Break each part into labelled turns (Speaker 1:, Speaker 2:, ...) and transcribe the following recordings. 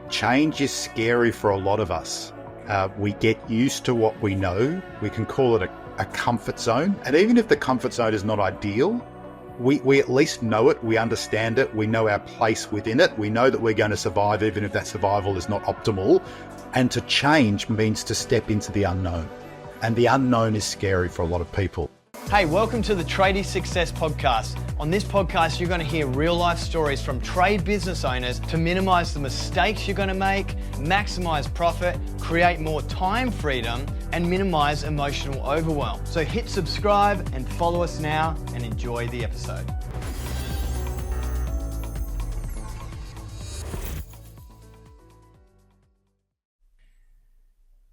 Speaker 1: change is scary for a lot of us. We get used to what we know. We can call it a comfort zone. And even if the comfort zone is not ideal, we at least know it, we understand it, we know our place within it, we know that we're going to survive even if that survival is not optimal. And to change means to step into the unknown. And the unknown is scary for a lot of people.
Speaker 2: Hey, welcome to the Tradies Success Podcast. On this podcast, you're going to hear real life stories from trade business owners to minimize the mistakes you're going to make, maximize profit, create more time freedom, and minimize emotional overwhelm. So hit subscribe and follow us now and enjoy the episode.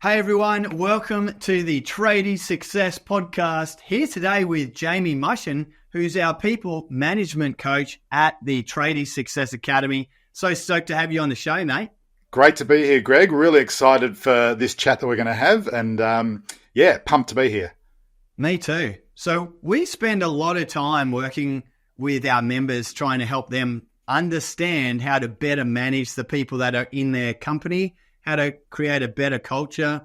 Speaker 2: Hey everyone, welcome to the Tradies Success Podcast. Here today with Jamie Mushin, who's our people management coach at the Tradies Success Academy. So stoked to have you on the show, mate.
Speaker 1: Great to be here, Greg. Really excited for this chat that we're going to have, and pumped to be here.
Speaker 2: Me too. So we spend a lot of time working with our members trying to help them understand how to better manage the people that are in their company, how to create a better culture,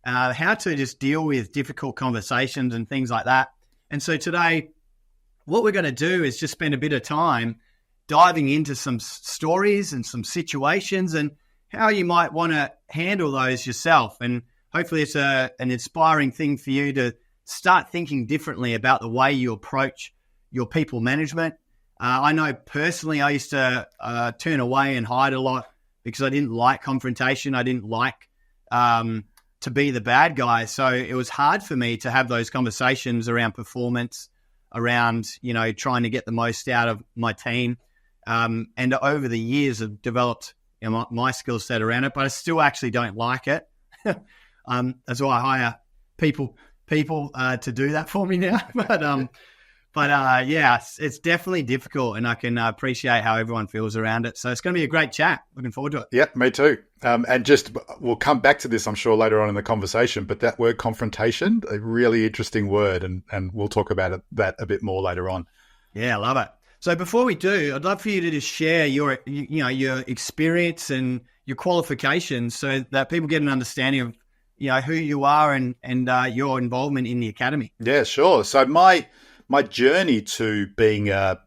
Speaker 2: how to just deal with difficult conversations and things like that. And so today, what we're going to do is just spend a bit of time diving into some stories and some situations and how you might want to handle those yourself. And hopefully it's an inspiring thing for you to start thinking differently about the way you approach your people management. I know personally I used to turn away and hide a lot because I didn't like confrontation. I didn't like to be the bad guy. So it was hard for me to have those conversations around performance, around, trying to get the most out of my team. And over the years I've developed my skill set around it, but I still actually don't like it. That's why I hire people to do that for me now. But it's definitely difficult, and I can appreciate how everyone feels around it. So it's going to be a great chat. Looking forward to it.
Speaker 1: Yeah, me too. We'll come back to this, I'm sure, later on in the conversation, but that word confrontation, a really interesting word, and we'll talk about that a bit more later on.
Speaker 2: Yeah, I love it. So before we do, I'd love for you to just share your experience and your qualifications so that people get an understanding of, who you are and your involvement in the academy.
Speaker 1: Yeah, sure. So my journey to being a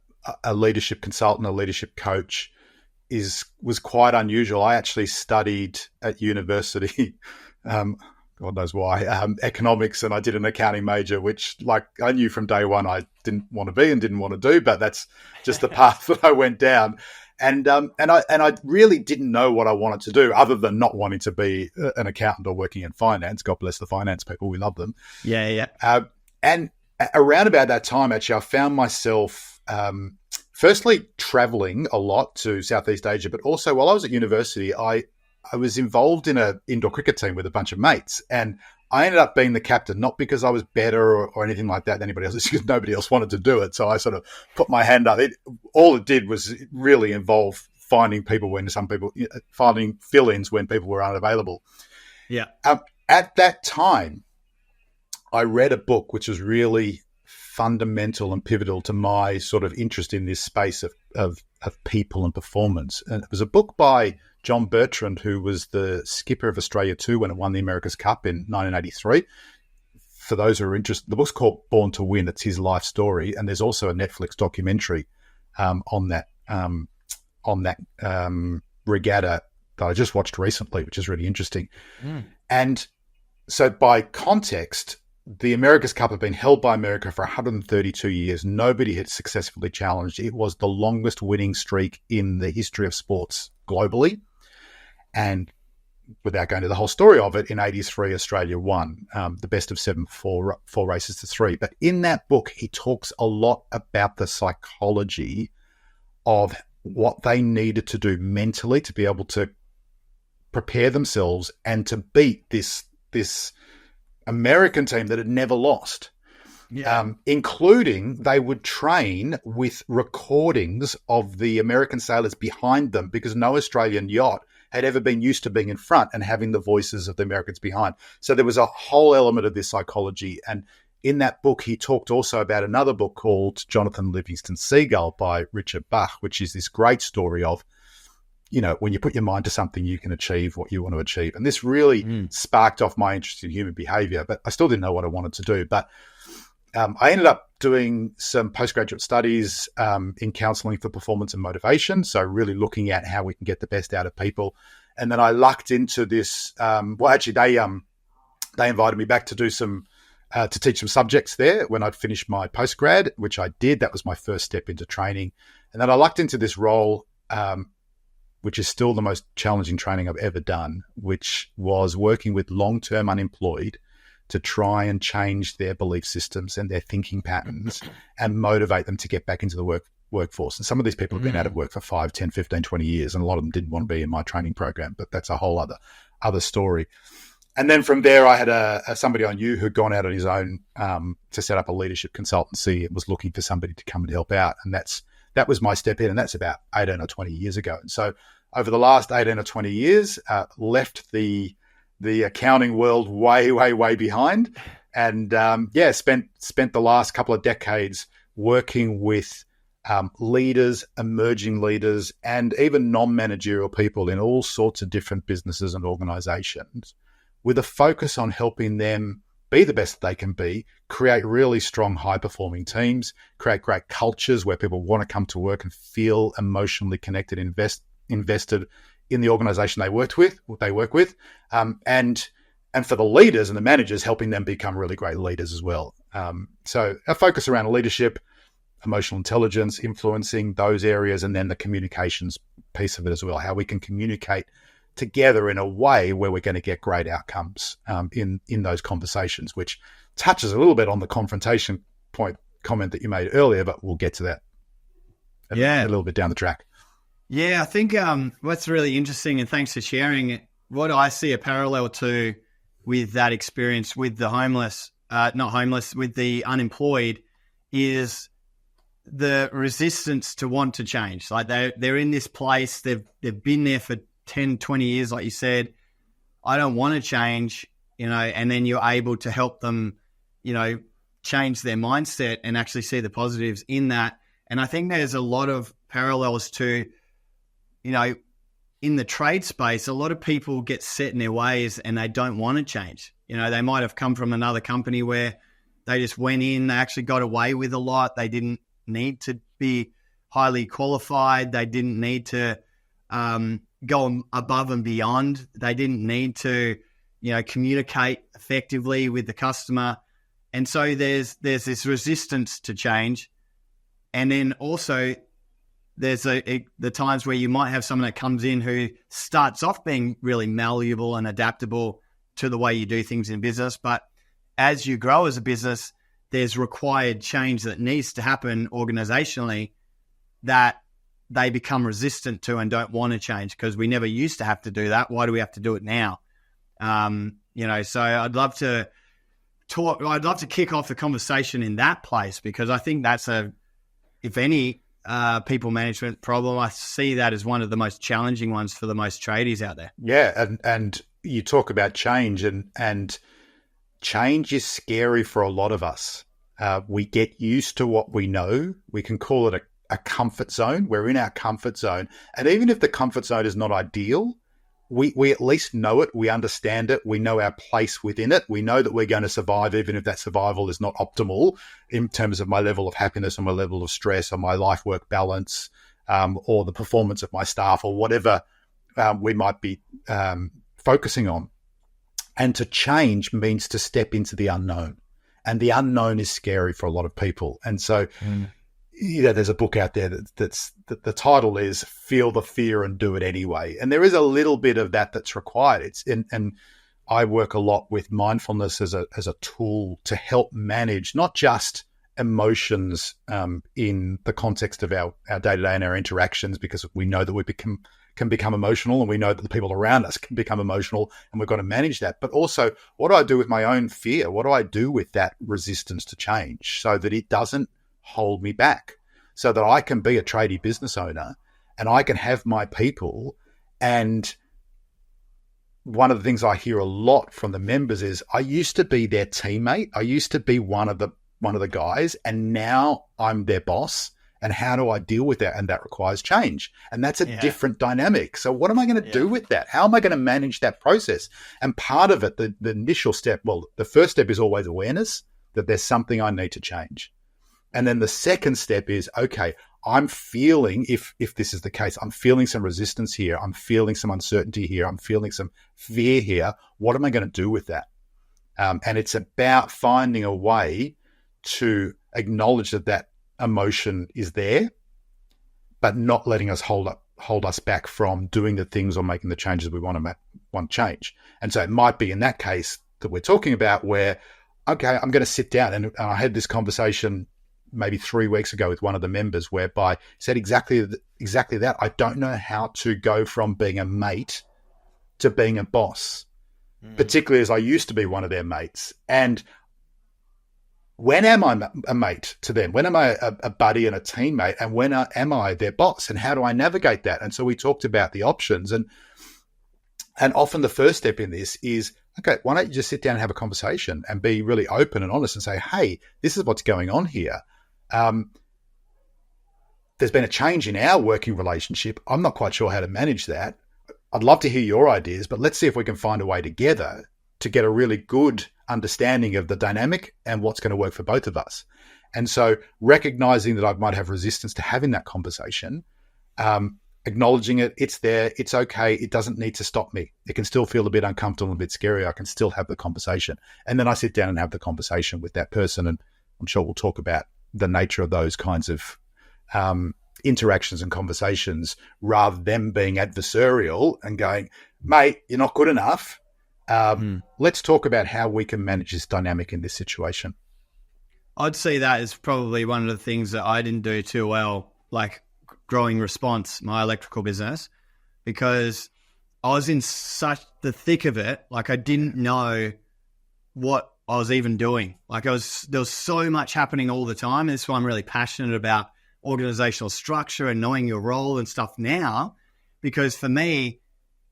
Speaker 1: leadership consultant, a leadership coach was quite unusual. I actually studied at university, God knows why, economics, and I did an accounting major, which I knew from day one I didn't want to be and didn't want to do, but that's just the path that I went down. And I really didn't know what I wanted to do other than not wanting to be an accountant or working in finance. God bless the finance people. We love them.
Speaker 2: Yeah.
Speaker 1: And around about that time, actually, I found myself firstly traveling a lot to Southeast Asia, but also while I was at university, I was involved in an indoor cricket team with a bunch of mates, and I ended up being the captain, not because I was better or anything like that than anybody else, it's because nobody else wanted to do it. So I sort of put my hand up. All it did was really involve finding finding fill-ins when people were unavailable.
Speaker 2: Yeah.
Speaker 1: At that time, I read a book which was really fundamental and pivotal to my sort of interest in this space of people and performance. And it was a book by John Bertrand, who was the skipper of Australia 2 when it won the America's Cup in 1983. For those who are interested, the book's called Born to Win. It's his life story. And there's also a Netflix documentary on that regatta that I just watched recently, which is really interesting. And so by context, the America's Cup had been held by America for 132 years. Nobody had successfully challenged. It was the longest winning streak in the history of sports globally. And without going to the whole story of it, in 83, Australia won the best of 7, four races to 3. But in that book, he talks a lot about the psychology of what they needed to do mentally to be able to prepare themselves and to beat this American team that had never lost.
Speaker 2: Yeah.
Speaker 1: Including they would train with recordings of the American sailors behind them because no Australian yacht had ever been used to being in front and having the voices of the Americans behind. So there was a whole element of this psychology. And in that book, he talked also about another book called Jonathan Livingston Seagull by Richard Bach, which is this great story of when you put your mind to something, you can achieve what you want to achieve. And this really sparked off my interest in human behavior, but I still didn't know what I wanted to do. But I ended up doing some postgraduate studies in counseling for performance and motivation. So really looking at how we can get the best out of people. And then I lucked into this. They invited me back to do to teach some subjects there when I'd finished my postgrad, which I did. That was my first step into training. And then I lucked into this role, which is still the most challenging training I've ever done, which was working with long-term unemployed to try and change their belief systems and their thinking patterns and motivate them to get back into the workforce. And some of these people have been out of work for 5, 10, 15, 20 years, and a lot of them didn't want to be in my training program, but that's a whole other story. And then from there, I had somebody I knew who'd gone out on his own to set up a leadership consultancy and was looking for somebody to come and help out. And that was my step in, and that's about 18 or 20 years ago. And so over the last 18 or 20 years, left the accounting world way, way, way behind. And spent the last couple of decades working with leaders, emerging leaders, and even non-managerial people in all sorts of different businesses and organizations, with a focus on helping them be the best they can be, create really strong, high-performing teams, create great cultures where people want to come to work and feel emotionally connected, invested in the organization they work with, and for the leaders and the managers, helping them become really great leaders as well. So a focus around leadership, emotional intelligence, influencing those areas, and then the communications piece of it as well, how we can communicate together in a way where we're going to get great outcomes in those conversations, which touches a little bit on the confrontation comment that you made earlier, but we'll get to that a little bit down the track.
Speaker 2: Yeah, I think what's really interesting, and thanks for sharing, what I see a parallel to with that experience with the with the unemployed, is the resistance to want to change. Like they're in this place, they've been there for 10, 20 years, like you said. I don't want to change, and then you're able to help them, change their mindset and actually see the positives in that. And I think there's a lot of parallels to, in the trade space, a lot of people get set in their ways and they don't want to change. They might have come from another company where they just went in, they actually got away with a lot. They didn't need to be highly qualified. They didn't need to go above and beyond. They didn't need to, communicate effectively with the customer. And so there's this resistance to change. And then also there's the times where you might have someone that comes in who starts off being really malleable and adaptable to the way you do things in business. But as you grow as a business, there's required change that needs to happen organizationally that they become resistant to and don't want to change, because we never used to have to do that. Why do we have to do it now? So I'd love to kick off the conversation in that place, because I think that's if any people management problem, I see that as one of the most challenging ones for the most tradies out there.
Speaker 1: Yeah. And you talk about change, and change is scary for a lot of us. We get used to what we know. We can call it a comfort zone. We're in our comfort zone. And even if the comfort zone is not ideal, we at least know it. We understand it. We know our place within it. We know that we're going to survive, even if that survival is not optimal in terms of my level of happiness or my level of stress or my life-work balance, or the performance of my staff, or whatever we might be focusing on. And to change means to step into the unknown. And the unknown is scary for a lot of people. And so there's a book out there that the title is Feel the Fear and Do It Anyway. And there is a little bit of that's required. And I work a lot with mindfulness as a tool to help manage not just emotions in the context of our day-to-day and our interactions, because we know that we can become emotional, and we know that the people around us can become emotional, and we've got to manage that. But also, what do I do with my own fear? What do I do with that resistance to change so that it doesn't hold me back, so that I can be a tradie business owner and I can have my people? And one of the things I hear a lot from the members is, I used to be their teammate. I used to be one of the guys, and now I'm their boss, And how do I deal with that? And that requires change. And that's a different dynamic. So what am I going to do with that? How am I going to manage that process? And part of it, the initial step, well, the first step is always awareness that there's something I need to change. And then the second step is, okay, I'm feeling, if this is the case, I'm feeling some resistance here. I'm feeling some uncertainty here. I'm feeling some fear here. What am I going to do with that? And it's about finding a way to acknowledge that emotion is there, but not letting us hold us back from doing the things or making the changes we want to change. And so it might be in that case that we're talking about where, okay, I'm going to sit down. And I had this conversation maybe 3 weeks ago with one of the members whereby he said exactly that. I don't know how to go from being a mate to being a boss, particularly as I used to be one of their mates. And when am I a mate to them? When am I a buddy and a teammate? And when am I their boss? And how do I navigate that? And so we talked about the options. And often the first step in this is, okay, why don't you just sit down and have a conversation and be really open and honest and say, hey, this is what's going on here. There's been a change in our working relationship. I'm not quite sure how to manage that. I'd love to hear your ideas, but let's see if we can find a way together to get a really good understanding of the dynamic and what's going to work for both of us. And so recognizing that I might have resistance to having that conversation, acknowledging it, it's there, it's okay, it doesn't need to stop me. It can still feel a bit uncomfortable and a bit scary. I can still have the conversation. And then I sit down and have the conversation with that person, and I'm sure we'll talk about the nature of those kinds of interactions and conversations, rather than them being adversarial and going, mate, you're not good enough. Let's talk about how we can manage this dynamic in this situation.
Speaker 2: I'd see that as probably one of the things that I didn't do too well, like growing Response, my electrical business, because I was in such the thick of it. Like I didn't know what I was even doing. Like there was so much happening all the time. And that's why I'm really passionate about organizational structure and knowing your role and stuff now, because for me,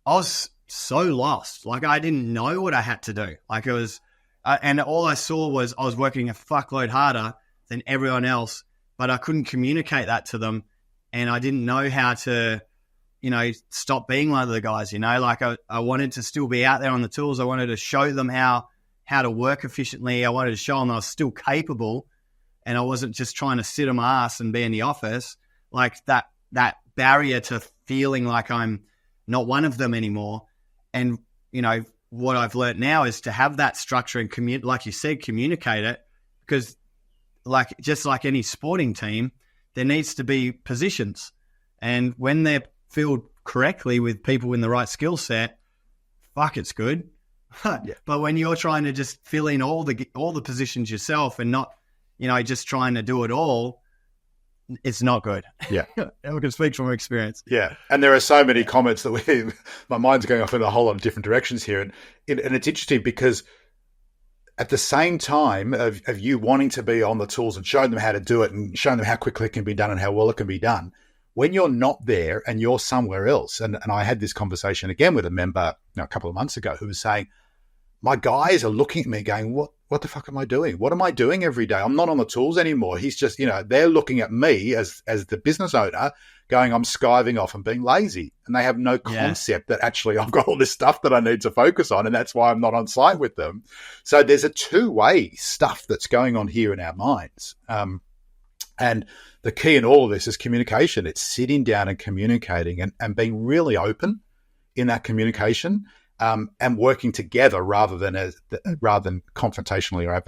Speaker 2: I was so lost. Like I didn't know what I had to do. Like it was, and all I saw was I was working a fuckload harder than everyone else, but I couldn't communicate that to them. And I didn't know how to, stop being one of the guys, like I wanted to still be out there on the tools. I wanted to show them how to work efficiently. I wanted to show them I was still capable, and I wasn't just trying to sit on my ass and be in the office. Like that barrier to feeling like I'm not one of them anymore. And, what I've learned now is to have that structure and like you said, communicate it, because just like any sporting team, there needs to be positions. And when they're filled correctly with people in the right skill set, fuck, it's good. Yeah. But when you're trying to just fill in all the positions yourself and not, just trying to do it all, it's not good.
Speaker 1: Yeah.
Speaker 2: We can speak from experience.
Speaker 1: Yeah. And there are so many comments that my mind's going off in a whole lot of different directions here. And it's interesting because at the same time of you wanting to be on the tools and showing them how to do it and showing them how quickly it can be done and how well it can be done, when you're not there and you're somewhere else, and I had this conversation again with a member a couple of months ago who was saying, my guys are looking at me going, what the fuck am I doing? What am I doing every day? I'm not on the tools anymore. He's just, they're looking at me as the business owner going, I'm skiving off and being lazy. And they have no concept that actually I've got all this stuff that I need to focus on. And that's why I'm not on site with them. So there's a two-way stuff that's going on here in our minds. And the key in all of this is communication. It's sitting down and communicating and being really open in that communication. And working together rather than confrontationally or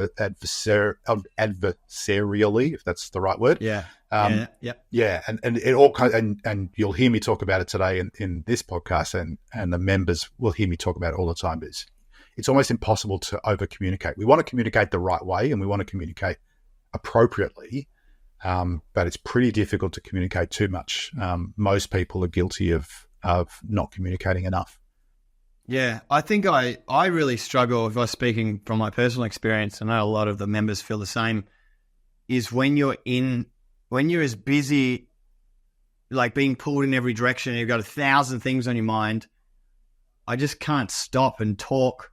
Speaker 1: adversarially, if that's the right word.
Speaker 2: Yeah.
Speaker 1: And it all and you'll hear me talk about it today in this podcast, and the members will hear me talk about it all the time. It's almost impossible to over communicate. We want to communicate the right way and we want to communicate appropriately, but it's pretty difficult to communicate too much. Most people are guilty of not communicating enough.
Speaker 2: Yeah, I think I really struggle, if I was speaking from my personal experience, I know a lot of the members feel the same, is when you're as busy, like being pulled in every direction, you've got 1,000 things on your mind, I just can't stop and talk,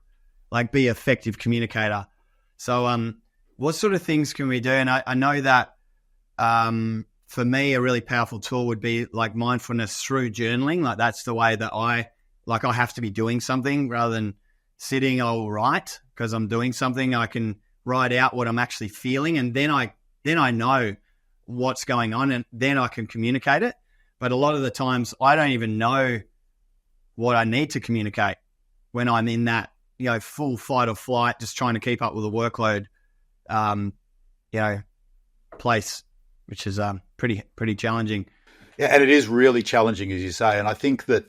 Speaker 2: like be an effective communicator. So what sort of things can we do? And I know that for me, a really powerful tool would be like mindfulness through journaling. Like that's the way that I have to be doing something rather than sitting, I'll write because I'm doing something. I can write out what I'm actually feeling, and then I know what's going on, and then I can communicate it. But a lot of the times I don't even know what I need to communicate when I'm in that, full fight or flight, just trying to keep up with the workload, place, which is pretty challenging.
Speaker 1: Yeah, and it is really challenging, as you say. And I think that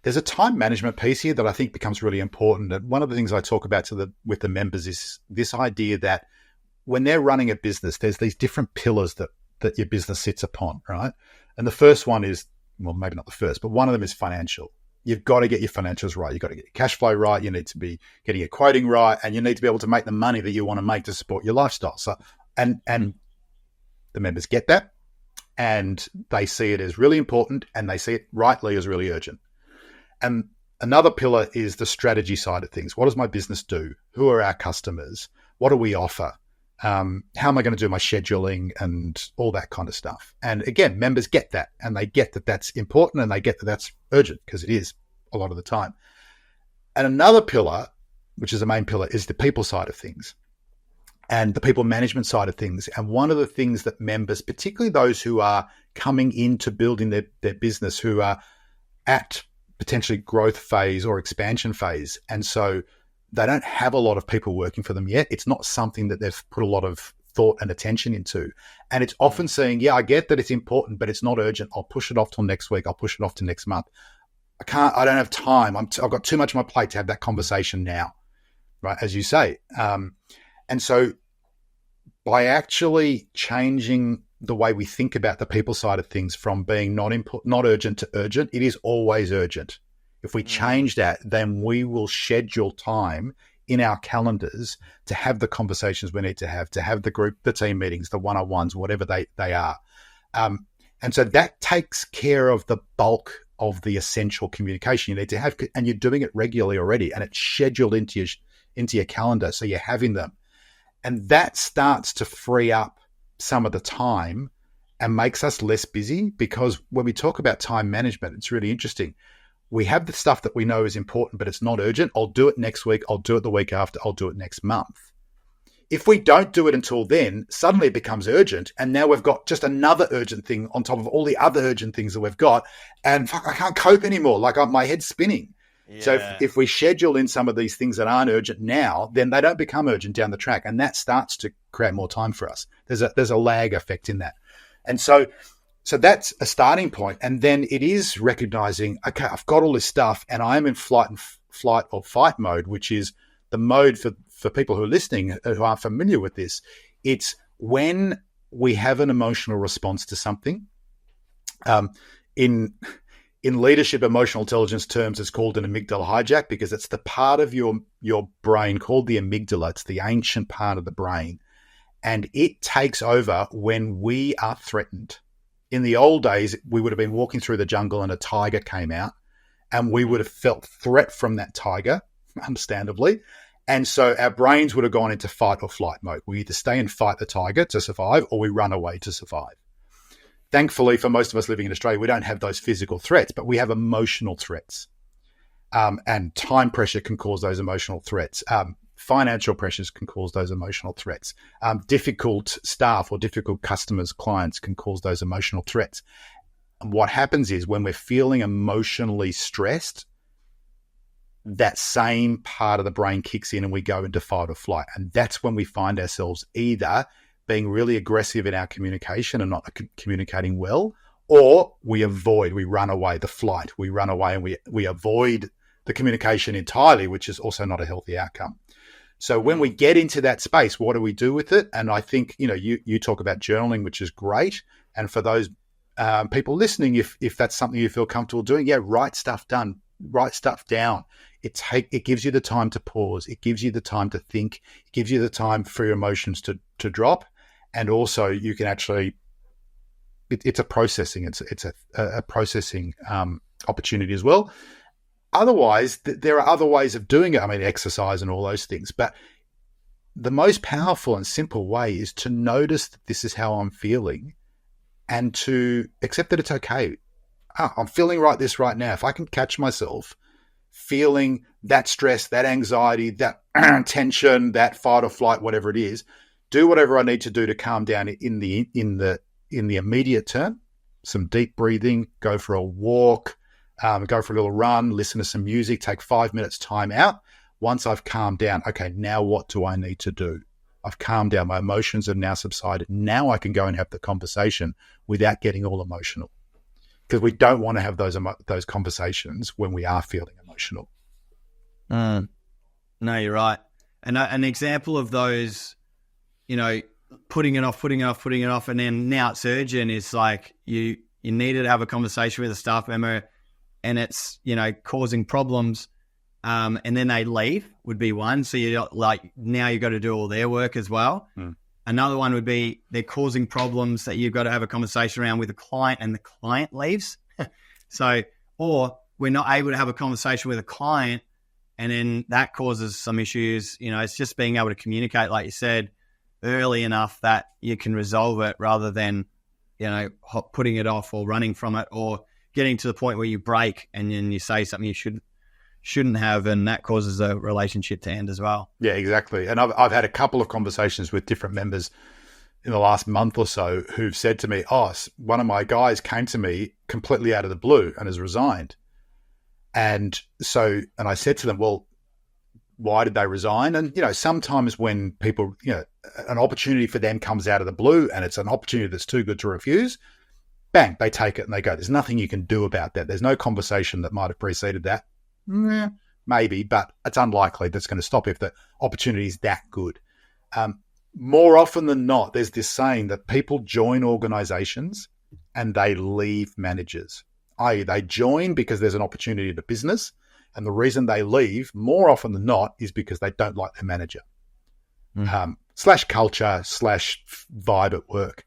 Speaker 1: there's a time management piece here that I think becomes really important. And one of the things I talk about with the members is this idea that when they're running a business, there's these different pillars that your business sits upon, right? And the first one is, well, maybe not the first, but one of them is financial. You've got to get your financials right. You've got to get your cash flow right. You need to be getting your quoting right, and you need to be able to make the money that you want to make to support your lifestyle. So, and the members get that, and they see it as really important, and they see it rightly as really urgent. And another pillar is the strategy side of things. What does my business do? Who are our customers? What do we offer? How am I going to do my scheduling and all that kind of stuff? And again, members get that, and they get that that's important, and they get that that's urgent, because it is a lot of the time. And another pillar, which is the main pillar, is the people side of things and the people management side of things. And one of the things that members, particularly those who are coming into building their business, who are at potentially growth phase or expansion phase, and so they don't have a lot of people working for them yet. It's not something that they've put a lot of thought and attention into. And it's often saying, yeah, I get that it's important, but it's not urgent. I'll push it off till next week. I'll push it off to next month. I don't have time. I've got too much on my plate to have that conversation now, right? As you say. And so by actually changing the way we think about the people side of things from being not urgent to urgent, it is always urgent. If we change that, then we will schedule time in our calendars to have the conversations we need to have the team meetings, the one-on-ones, whatever they are. And so that takes care of the bulk of the essential communication you need to have, and you're doing it regularly already, and it's scheduled into your calendar, so you're having them. And that starts to free up some of the time and makes us less busy, because when we talk about time management, it's really interesting. We have the stuff that we know is important, but it's not urgent. I'll do it next week. I'll do it the week after. I'll do it next month. If we don't do it until then, suddenly it becomes urgent. And now we've got just another urgent thing on top of all the other urgent things that we've got. And I can't cope anymore. Like my head's spinning. Yeah. So if we schedule in some of these things that aren't urgent now, then they don't become urgent down the track. And that starts to create more time for us. There's a lag effect in that. And so that's a starting point. And then it is recognizing, okay, I've got all this stuff and I'm in flight or fight mode, which is the mode for people who are listening who aren't familiar with this. It's when we have an emotional response to something. In leadership emotional intelligence terms, it's called an amygdala hijack, because it's the part of your brain called the amygdala. It's the ancient part of the brain. And it takes over when we are threatened. In the old days, we would have been walking through the jungle and a tiger came out, and we would have felt threat from that tiger, understandably. And so our brains would have gone into fight or flight mode. We either stay and fight the tiger to survive, or we run away to survive. Thankfully, for most of us living in Australia, we don't have those physical threats, but we have emotional threats. And time pressure can cause those emotional threats. Financial pressures can cause those emotional threats. Difficult staff or difficult customers, clients can cause those emotional threats. And what happens is when we're feeling emotionally stressed, that same part of the brain kicks in and we go into fight or flight. And that's when we find ourselves either being really aggressive in our communication and not communicating well, or we run away, the flight. We run away and we avoid the communication entirely, which is also not a healthy outcome. So when we get into that space, what do we do with it? And I think, you talk about journaling, which is great. And for those people listening, if that's something you feel comfortable doing, write stuff down. It gives you the time to pause. It gives you the time to think. It gives you the time for your emotions to drop. And also you can actually, it's a processing. It's a processing opportunity as well. Otherwise, there are other ways of doing it. I mean, exercise and all those things. But the most powerful and simple way is to notice that this is how I'm feeling and to accept that it's okay. I'm feeling right this right now. If I can catch myself feeling that stress, that anxiety, that tension, that fight or flight, whatever it is, do whatever I need to do to calm down in the immediate term. Some deep breathing, go for a walk, go for a little run, listen to some music, take 5 minutes time out. Once I've calmed down, okay, now what do I need to do? I've calmed down. My emotions have now subsided. Now I can go and have the conversation without getting all emotional, because we don't want to have those conversations when we are feeling emotional.
Speaker 2: No, you're right. And an example of those, putting it off, and then now it's urgent is like you needed to have a conversation with a staff member and it's, causing problems. And then they leave would be one. So you're like, now you've got to do all their work as well. Another one would be they're causing problems that you've got to have a conversation around with a client and the client leaves. Or we're not able to have a conversation with a client and then that causes some issues. It's just being able to communicate, like you said, early enough that you can resolve it rather than, putting it off or running from it or getting to the point where you break and then you say something you shouldn't have, and that causes a relationship to end as well.
Speaker 1: Yeah, exactly. And I've had a couple of conversations with different members in the last month or so who've said to me, one of my guys came to me completely out of the blue and has resigned. And I said to them, well, why did they resign? And, sometimes when people, an opportunity for them comes out of the blue and it's an opportunity that's too good to refuse, bang, they take it and they go. There's nothing you can do about that. There's no conversation that might have preceded that. Maybe, but it's unlikely that's going to stop if the opportunity is that good. More often than not, there's this saying that people join organizations and they leave managers, i.e. they join because there's an opportunity to business, and the reason they leave more often than not is because they don't like their manager, slash culture, slash vibe at work.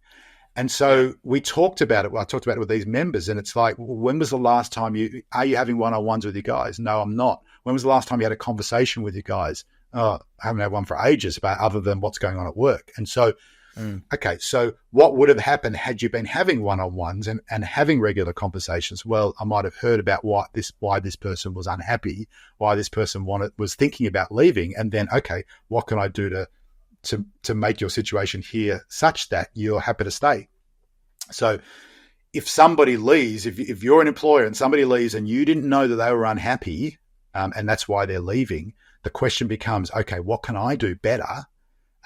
Speaker 1: And so we talked about it. Well, I talked about it with these members, and it's like, well, when was the last time are you having one-on-ones with your guys? No, I'm not. When was the last time you had a conversation with your guys? Oh, I haven't had one for ages about other than what's going on at work. And so, okay, so what would have happened had you been having one-on-ones and having regular conversations? Well, I might have heard about why this person was unhappy, why this person was thinking about leaving, and then, okay, what can I do to make your situation here such that you're happy to stay? So if somebody leaves, if you're an employer and somebody leaves and you didn't know that they were unhappy, and that's why they're leaving, the question becomes, okay, what can I do better?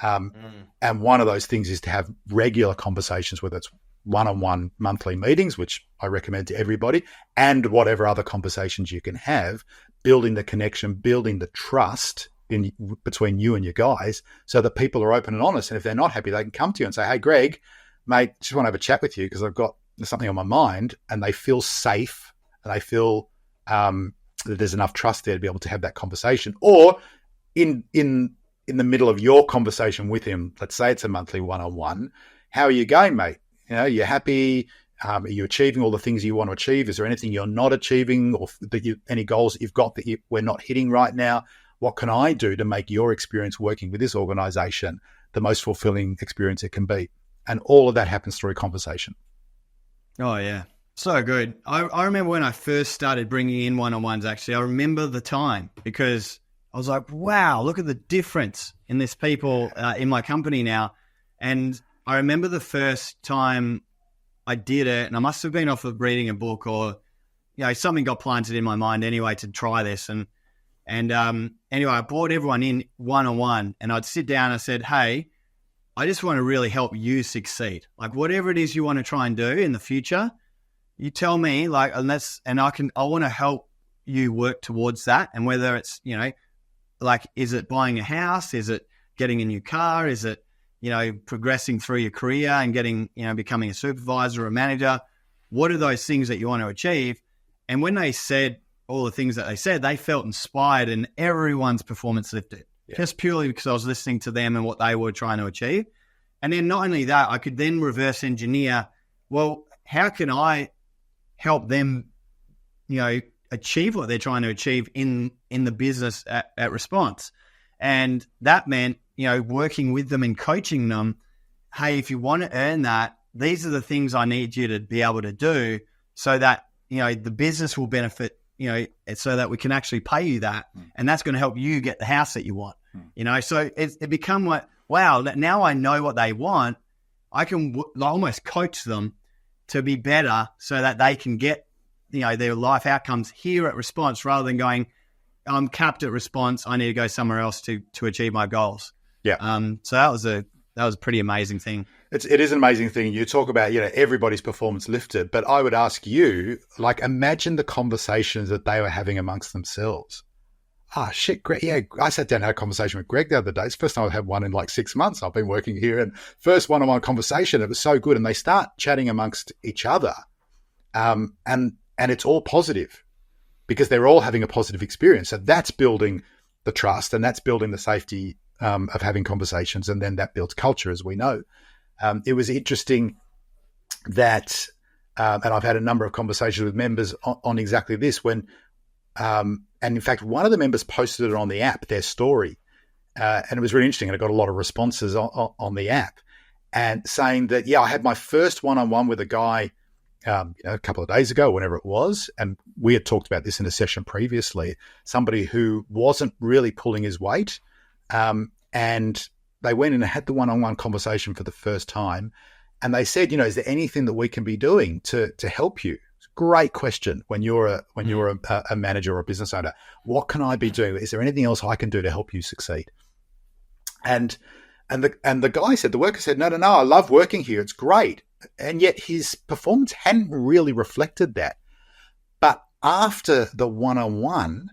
Speaker 1: And one of those things is to have regular conversations, whether it's one-on-one monthly meetings, which I recommend to everybody, and whatever other conversations you can have, building the connection, building the trust between you and your guys so that people are open and honest. And if they're not happy, they can come to you and say, hey, Greg, mate, just want to have a chat with you because I've got something on my mind, and they feel safe and they feel that there's enough trust there to be able to have that conversation. Or in the middle of your conversation with him, let's say it's a monthly one-on-one, how are you going, mate? You're happy? Are you achieving all the things you want to achieve? Is there anything you're not achieving, or any goals that you've got that we're not hitting right now? What can I do to make your experience working with this organization the most fulfilling experience it can be? And all of that happens through a conversation.
Speaker 2: Oh, yeah. So good. I remember when I first started bringing in one-on-ones, actually, I remember the time because I was like, wow, look at the difference in this people in my company now. And I remember the first time I did it, and I must have been off of reading a book or, something got planted in my mind anyway to try this. And anyway, I brought everyone in one-on-one, and I'd sit down and I said, hey, I just want to really help you succeed. Like whatever it is you want to try and do in the future, you tell me, I want to help you work towards that. And whether it's, is it buying a house? Is it getting a new car? Is it, progressing through your career and getting, becoming a supervisor or a manager? What are those things that you want to achieve? And when they said all the things that they said, they felt inspired and everyone's performance lifted. Yeah. Just purely because I was listening to them and what they were trying to achieve. And then not only that, I could then reverse engineer, well, how can I help them, achieve what they're trying to achieve in the business at Response? And that meant, working with them and coaching them. Hey, if you want to earn that, these are the things I need you to be able to do so that, the business will benefit, so that we can actually pay you that. And that's going to help you get the house that you want, So it become like, wow, now I know what they want. I can almost coach them to be better so that they can get, their life outcomes here at Response rather than going, I'm capped at Response. I need to go somewhere else to achieve my goals.
Speaker 1: Yeah.
Speaker 2: So that was a pretty amazing thing.
Speaker 1: It is an amazing thing. You talk about, everybody's performance lifted, but I would ask you, imagine the conversations that they were having amongst themselves. Shit, Greg. Yeah, I sat down and had a conversation with Greg the other day. It's the first time I've had one in 6 months. I've been working here, and first one-on-one conversation. It was so good, and they start chatting amongst each other, and it's all positive because they're all having a positive experience. So that's building the trust, and that's building the safety of having conversations, and then that builds culture, as we know. It was interesting that, and I've had a number of conversations with members on exactly this when. And in fact, one of the members posted it on the app, their story, and it was really interesting. And I got a lot of responses on the app, and saying that, I had my first one-on-one with a guy, a couple of days ago, whenever it was, and we had talked about this in a session previously. Somebody who wasn't really pulling his weight, and they went in and had the one-on-one conversation for the first time, and they said, is there anything that we can be doing to help you? Great question. When you're a manager or a business owner, what can I be doing? Is there anything else I can do to help you succeed? And the guy said, the worker said, no, I love working here. It's great. And yet his performance hadn't really reflected that. But after the one-on-one,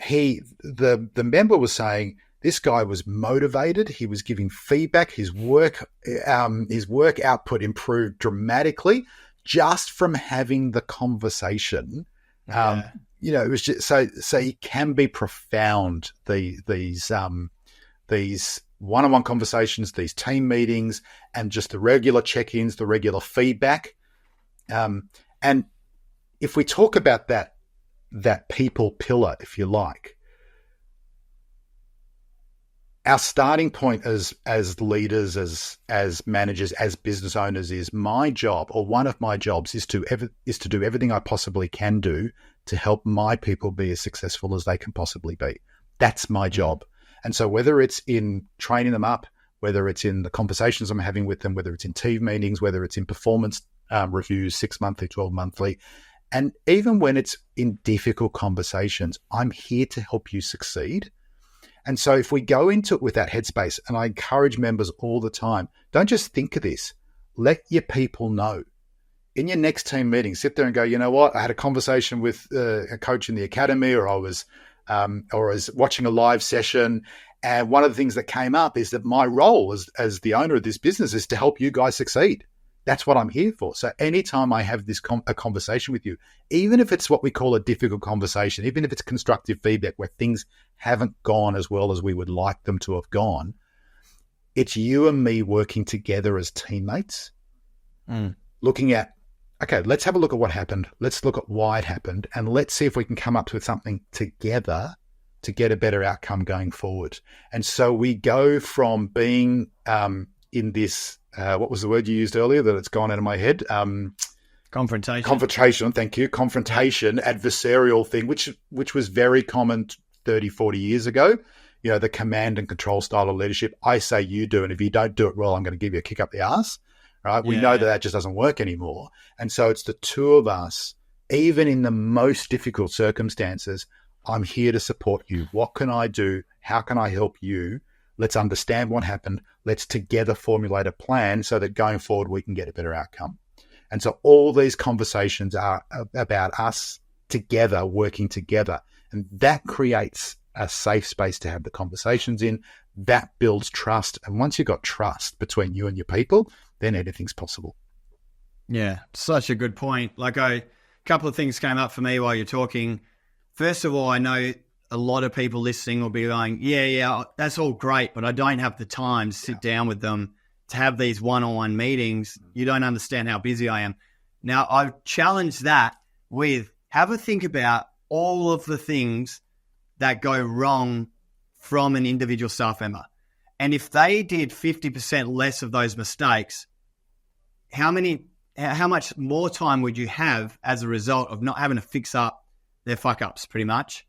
Speaker 1: the member was saying this guy was motivated. He was giving feedback. His work output improved dramatically just from having the conversation.
Speaker 2: Yeah.
Speaker 1: It was just so it can be profound. These one-on-one conversations, these team meetings, and just the regular check-ins, the regular feedback. And if we talk about that people pillar, if you like, our starting point as leaders, as managers, as business owners is my job, or one of my jobs is to do everything I possibly can do to help my people be as successful as they can possibly be. That's my job. And so whether it's in training them up, whether it's in the conversations I'm having with them, whether it's in team meetings, whether it's in performance reviews, 6 monthly, 12 monthly, and even when it's in difficult conversations, I'm here to help you succeed. And so if we go into it with that headspace, and I encourage members all the time, don't just think of this. Let your people know. In your next team meeting, sit there and go, you know what? I had a conversation with a coach in the academy, or I was watching a live session. And one of the things that came up is that my role as the owner of this business is to help you guys succeed. That's what I'm here for. So anytime I have this a conversation with you, even if it's what we call a difficult conversation, even if it's constructive feedback where things haven't gone as well as we would like them to have gone, it's you and me working together as teammates, looking at, okay, let's have a look at what happened. Let's look at why it happened, and let's see if we can come up with something together to get a better outcome going forward. And so we go from being in this, what was the word you used earlier that it's gone out of my head?
Speaker 2: Confrontation.
Speaker 1: Confrontation, thank you. Confrontation, adversarial thing, which was very common 30, 40 years ago. The command and control style of leadership. I say you do, and if you don't do it well, I'm going to give you a kick up the ass. Right? We know that just doesn't work anymore. And so it's the two of us, even in the most difficult circumstances. I'm here to support you. What can I do? How can I help you? Let's understand what happened. Let's together formulate a plan so that going forward we can get a better outcome. And so all these conversations are about us together, working together. And that creates a safe space to have the conversations in. That builds trust. And once you've got trust between you and your people, then anything's possible.
Speaker 2: Yeah, such a good point. A couple of things came up for me while you're talking. First of all, I know a lot of people listening will be going, yeah, that's all great, but I don't have the time to sit down with them to have these one-on-one meetings. You don't understand how busy I am. Now, I've challenged that with have a think about all of the things that go wrong from an individual staff member. And if they did 50% less of those mistakes, how much more time would you have as a result of not having to fix up their fuck ups, pretty much?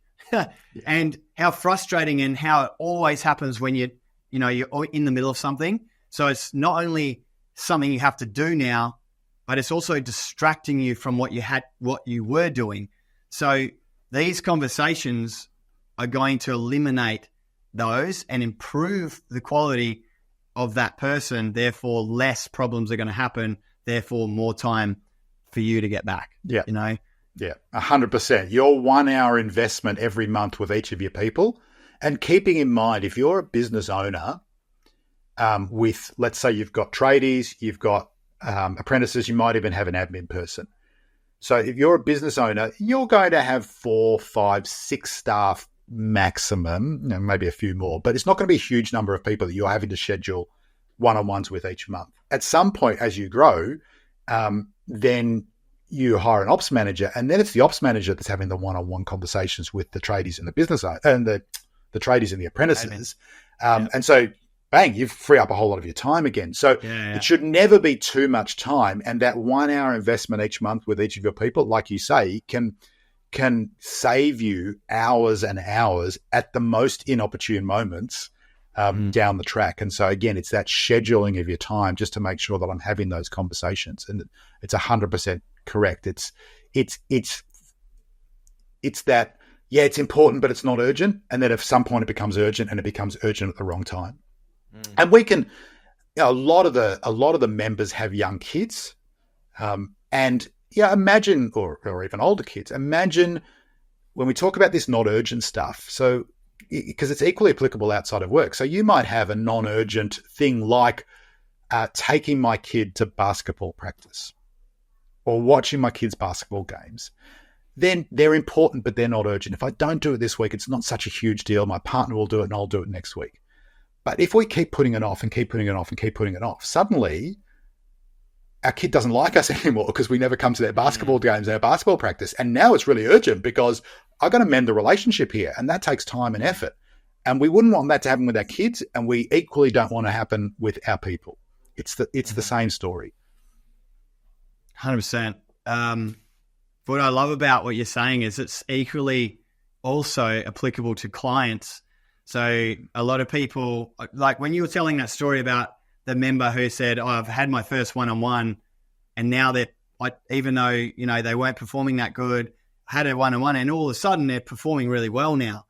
Speaker 2: And how frustrating, and how it always happens when you're in the middle of something. So it's not only something you have to do now, but it's also distracting you from what you were doing. So these conversations are going to eliminate those and improve the quality of that person. Therefore, less problems are going to happen. Therefore, more time for you to get back.
Speaker 1: Yeah.
Speaker 2: Yeah,
Speaker 1: 100%. Your 1 hour investment every month with each of your people, and keeping in mind, if you're a business owner with, let's say you've got tradies, you've got apprentices, you might even have an admin person. So if you're a business owner, you're going to have 4, 5, 6 staff maximum, maybe a few more, but it's not going to be a huge number of people that you're having to schedule one-on-ones with each month. At some point, as you grow, then you hire an ops manager, and then it's the ops manager that's having the one-on-one conversations with the tradies and the business owner, and the tradies and the apprentices. And so, bang, you free up a whole lot of your time again. So it should never be too much time. And that 1 hour investment each month with each of your people, like you say, can save you hours and hours at the most inopportune moments down the track. And so again, it's that scheduling of your time just to make sure that I'm having those conversations. And it's 100% correct. It's that, it's important, but it's not urgent. And then at some point it becomes urgent, and it becomes urgent at the wrong time. And we can, a lot of the members have young kids, and imagine, or even older kids. Imagine when we talk about this not urgent stuff. So, because it's equally applicable outside of work. So you might have a non-urgent thing like taking my kid to basketball practice or watching my kids' basketball games. Then they're important, but they're not urgent. If I don't do it this week, it's not such a huge deal. My partner will do it, and I'll do it next week. But if we keep putting it off and keep putting it off and keep putting it off, suddenly our kid doesn't like us anymore because we never come to their basketball games, their basketball practice. And now it's really urgent because I've got to mend the relationship here, and that takes time and effort. And we wouldn't want that to happen with our kids, and we equally don't want to happen with our people. It's the same story.
Speaker 2: 100%. What I love about what you're saying is it's equally also applicable to clients. So a lot of people, like when you were telling that story about the member who said, I've had my first one-on-one, and now they're, even though, they weren't performing that good, had a one-on-one, and all of a sudden they're performing really well now.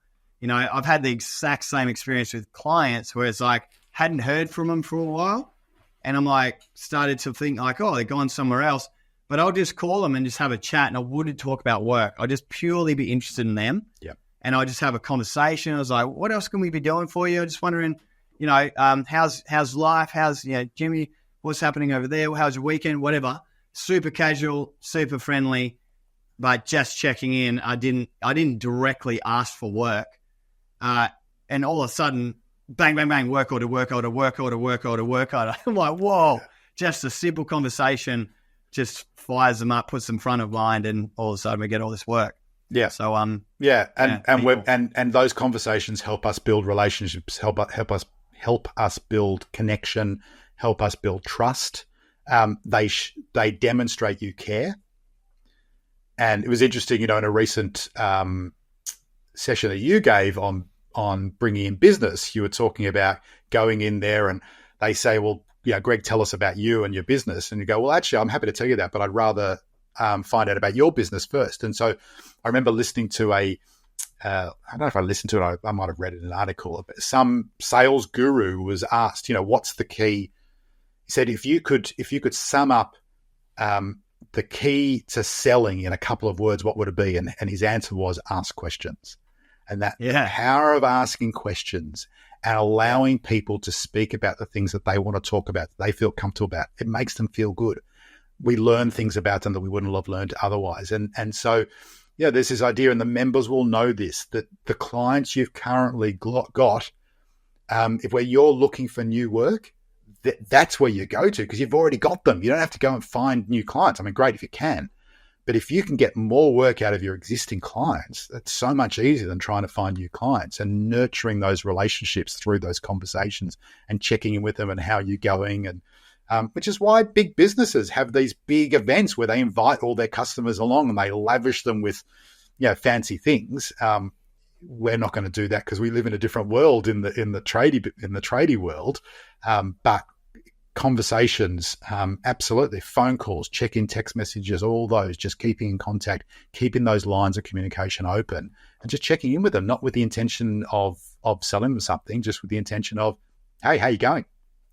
Speaker 2: I've had the exact same experience with clients where it's like, hadn't heard from them for a while. And I'm like, started to think like, oh, they're gone somewhere else. But I'll just call them and just have a chat, and I wouldn't talk about work. I'll just purely be interested in them.
Speaker 1: Yeah.
Speaker 2: And I just have a conversation. I was like, what else can we be doing for you? I'm just wondering, how's life? How's, Jimmy, what's happening over there? How's your weekend? Whatever. Super casual, super friendly, but just checking in. I didn't directly ask for work. And all of a sudden, bang, bang, bang, work order, work order, work order, work order, work order. I'm like, whoa, just a simple conversation just fires them up, puts them front of mind, and all of a sudden we get all this work.
Speaker 1: Yeah.
Speaker 2: So
Speaker 1: and those conversations help us build relationships, help us build connection, help us build trust. They demonstrate you care. And it was interesting, in a recent session that you gave on bringing in business, you were talking about going in there, and they say, well, Greg, tell us about you and your business. And you go, well, actually, I'm happy to tell you that, but I'd rather find out about your business first. And so I remember listening to I don't know if I listened to it, I might have read it in an article, but some sales guru was asked, what's the key? He said, if you could sum up the key to selling in a couple of words, what would it be? And his answer was ask questions. And that power of asking questions and allowing people to speak about the things that they want to talk about, that they feel comfortable about, it makes them feel good. We learn things about them that we wouldn't have learned otherwise. And so, there's this idea, and the members will know this, that the clients you've currently got, if where you're looking for new work, that's where you go to, because you've already got them. You don't have to go and find new clients. I mean, great if you can. But if you can get more work out of your existing clients, that's so much easier than trying to find new clients, and nurturing those relationships through those conversations and checking in with them and how you're going. And which is why big businesses have these big events where they invite all their customers along and they lavish them with, fancy things. We're not going to do that because we live in a different world in the tradie world. But conversations, absolutely, phone calls, check-in text messages, all those, just keeping in contact, keeping those lines of communication open, and just checking in with them, not with the intention of selling them something, just with the intention of, hey, how you going?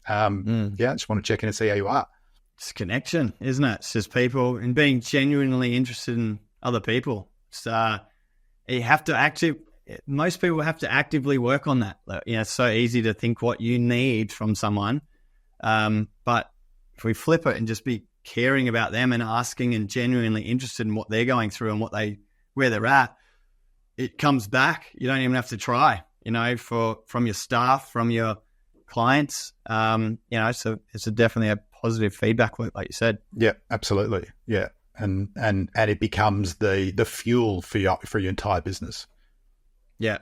Speaker 1: I just want to check in and see how you are.
Speaker 2: It's connection, isn't it? It's just people and being genuinely interested in other people. It's, you have to most people have to actively work on that. It's so easy to think what you need from someone. But if we flip it and just be caring about them and asking and genuinely interested in what they're going through and where they're at, it comes back. You don't even have to try, from your staff, from your clients. So it's definitely a positive feedback loop, like you said.
Speaker 1: Yeah, absolutely. Yeah. And it becomes the fuel for your entire business.
Speaker 2: Yeah.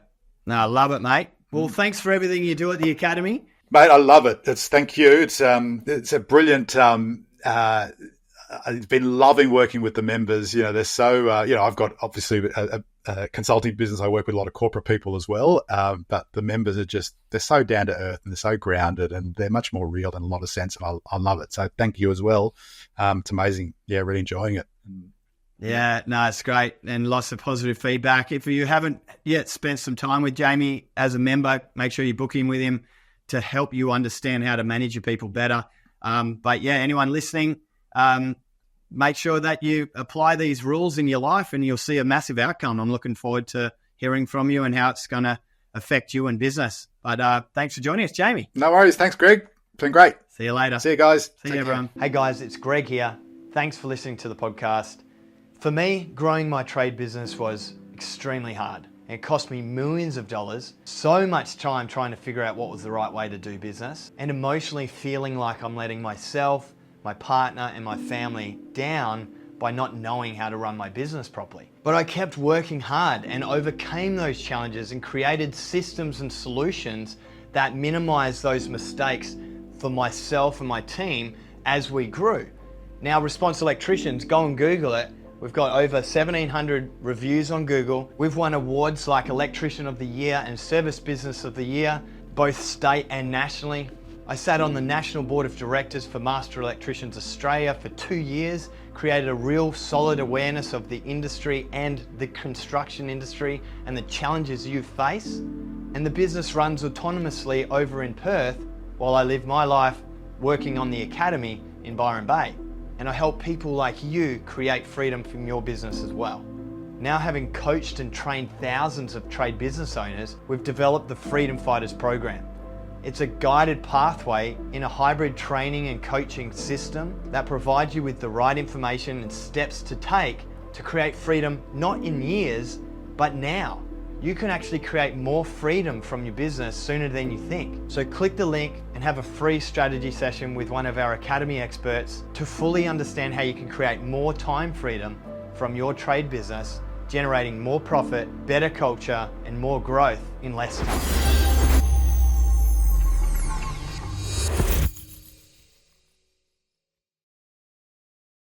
Speaker 2: No, I love it, mate. Well, thanks for everything you do at the Academy.
Speaker 1: Mate, I love it. Thank you. It's a brilliant. I've been loving working with the members. They're so. I've got obviously a consulting business. I work with a lot of corporate people as well. But the members they're so down to earth and they're so grounded and they're much more real in a lot of sense. And I love it. So thank you as well. It's amazing. Yeah, really enjoying it.
Speaker 2: Yeah, no, it's great and lots of positive feedback. If you haven't yet spent some time with Jamie as a member, make sure you book in with him to help you understand how to manage your people better. But yeah, anyone listening, make sure that you apply these rules in your life and you'll see a massive outcome. I'm looking forward to hearing from you and how it's going to affect you and business. But thanks for joining us, Jamie.
Speaker 1: No worries. Thanks, Greg. It's been great.
Speaker 2: See you later.
Speaker 1: See you guys.
Speaker 2: See you, everyone. Hey guys, it's Greg here. Thanks for listening to the podcast. For me, growing my trade business was extremely hard. It cost me millions of dollars, so much time trying to figure out what was the right way to do business, and emotionally feeling like I'm letting myself, my partner, and my family down by not knowing how to run my business properly. But I kept working hard and overcame those challenges and created systems and solutions that minimize those mistakes for myself and my team as we grew. Now, Response Electricians, go and Google it. We've got over 1,700 reviews on Google. We've won awards like Electrician of the Year and Service Business of the Year, both state and nationally. I sat on the National Board of Directors for Master Electricians Australia for 2 years, created a real solid awareness of the industry and the construction industry and the challenges you face. And the business runs autonomously over in Perth while I live my life working on the Academy in Byron Bay. And I help people like you create freedom from your business as well. Now, having coached and trained thousands of trade business owners, we've developed the Freedom Fighters program. It's a guided pathway in a hybrid training and coaching system that provides you with the right information and steps to take to create freedom, not in years, but now. You can actually create more freedom from your business sooner than you think. So click the link and have a free strategy session with one of our Academy experts to fully understand how you can create more time freedom from your trade business, generating more profit, better culture, and more growth in less time.